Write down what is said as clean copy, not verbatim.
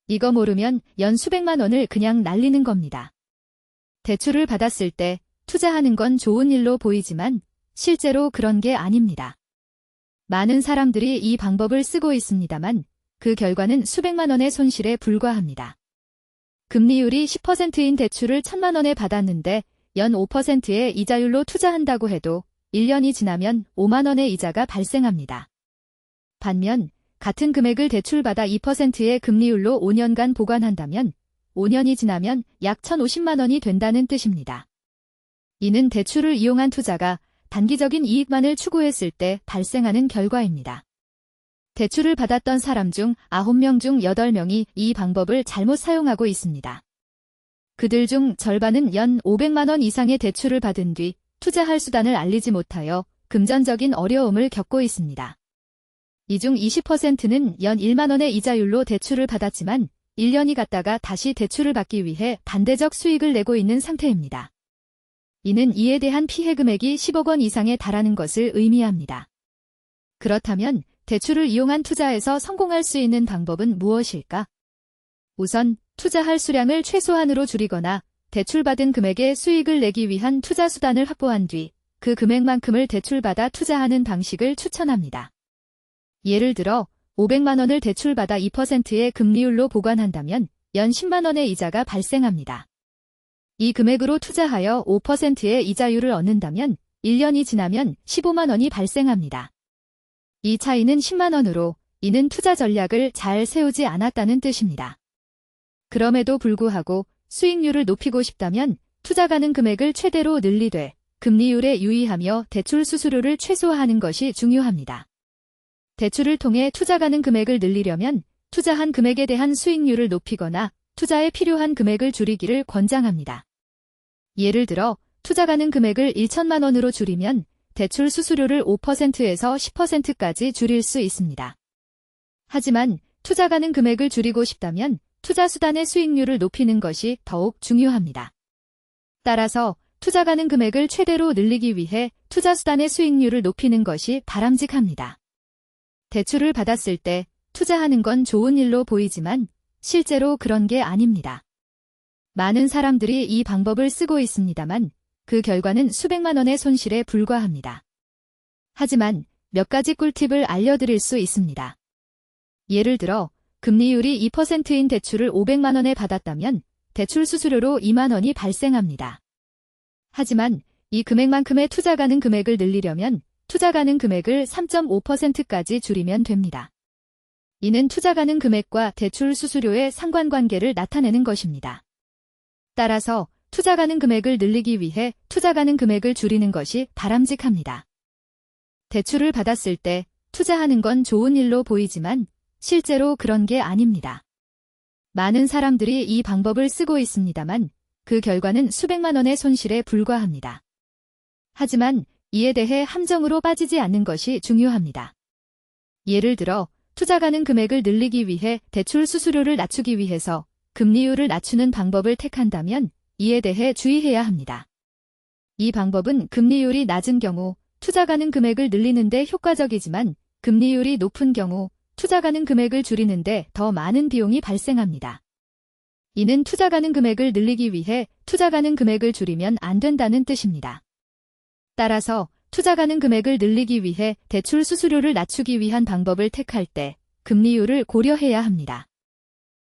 이거 모르면 연 수백만 원을 그냥 날리는 겁니다. 대출을 받았을 때 투자하는 건 좋은 일로 보이지만 실제로 그런 게 아닙니다. 많은 사람들이 이 방법을 쓰고 있습니다만 그 결과는 수백만 원의 손실에 불과합니다. 금리율이 10%인 대출을 1,000만 원에 받았는데 연 5%의 이자율로 투자한다고 해도 1년이 지나면 5만 원의 이자가 발생합니다. 반면 같은 금액을 대출받아 2%의 금리율로 5년간 보관한다면 5년이 지나면 약 1,050만 원이 된다는 뜻입니다. 이는 대출을 이용한 투자가 단기적인 이익만을 추구했을 때 발생하는 결과입니다. 대출을 받았던 사람 중 9명 중 8명이 이 방법을 잘못 사용하고 있습니다. 그들 중 절반은 연 500만 원 이상의 대출을 받은 뒤 투자할 수단을 알리지 못하여 금전적인 어려움을 겪고 있습니다. 이 중 20%는 연 1만 원의 이자율로 대출을 받았지만 1년이 갔다가 다시 대출을 받기 위해 반대적 수익을 내고 있는 상태입니다. 이는 이에 대한 피해 금액이 10억 원 이상에 달하는 것을 의미합니다. 그렇다면 대출을 이용한 투자에서 성공할 수 있는 방법은 무엇일까? 우선 투자할 수량을 최소한으로 줄이거나 대출받은 금액의 수익을 내기 위한 투자 수단을 확보한 뒤 그 금액만큼을 대출받아 투자하는 방식을 추천합니다. 예를 들어 500만 원을 대출받아 2%의 금리율로 보관한다면 연 10만 원의 이자가 발생합니다. 이 금액으로 투자하여 5%의 이자율을 얻는다면 1년이 지나면 15만 원이 발생합니다. 이 차이는 10만 원으로 이는 투자 전략을 잘 세우지 않았다는 뜻입니다. 그럼에도 불구하고 수익률을 높이고 싶다면 투자 가능 금액을 최대로 늘리되 금리율에 유의하며 대출 수수료를 최소화하는 것이 중요합니다. 대출을 통해 투자 가능 금액을 늘리려면 투자한 금액에 대한 수익률을 높이거나 투자에 필요한 금액을 줄이기를 권장합니다. 예를 들어 투자 가능 금액을 1천만 원으로 줄이면 대출 수수료를 5%에서 10%까지 줄일 수 있습니다. 하지만 투자 가능 금액을 줄이고 싶다면 투자 수단의 수익률을 높이는 것이 더욱 중요합니다. 따라서 투자 가능 금액을 최대로 늘리기 위해 투자 수단의 수익률을 높이는 것이 바람직합니다. 대출을 받았을 때 투자하는 건 좋은 일로 보이지만 실제로 그런 게 아닙니다. 많은 사람들이 이 방법을 쓰고 있습니다만 그 결과는 수백만 원의 손실에 불과합니다. 하지만 몇 가지 꿀팁을 알려드릴 수 있습니다. 예를 들어 금리율이 2%인 대출을 500만 원에 받았다면 대출 수수료로 2만 원이 발생합니다. 하지만 이 금액만큼의 투자 가능 금액을 늘리려면 투자 가능 금액을 3.5%까지 줄이면 됩니다. 이는 투자 가능 금액과 대출 수수료의 상관관계를 나타내는 것입니다. 따라서 투자 가능 금액을 늘리기 위해 투자 가능 금액을 줄이는 것이 바람직합니다. 대출을 받았을 때 투자하는 건 좋은 일로 보이지만 실제로 그런 게 아닙니다. 많은 사람들이 이 방법을 쓰고 있습니다만 그 결과는 수백만 원의 손실에 불과합니다. 하지만 이에 대해 함정으로 빠지지 않는 것이 중요합니다. 예를 들어 투자 가능 금액을 늘리기 위해 대출 수수료를 낮추기 위해서 금리율을 낮추는 방법을 택한다면 이에 대해 주의해야 합니다. 이 방법은 금리율이 낮은 경우 투자 가능 금액을 늘리는 데 효과적이지만 금리율이 높은 경우 투자 가능 금액을 줄이는 데 더 많은 비용이 발생합니다. 이는 투자 가능 금액을 늘리기 위해 투자 가능 금액을 줄이면 안 된다는 뜻입니다. 따라서 투자 가능 금액을 늘리기 위해 대출 수수료를 낮추기 위한 방법을 택할 때 금리율을 고려해야 합니다.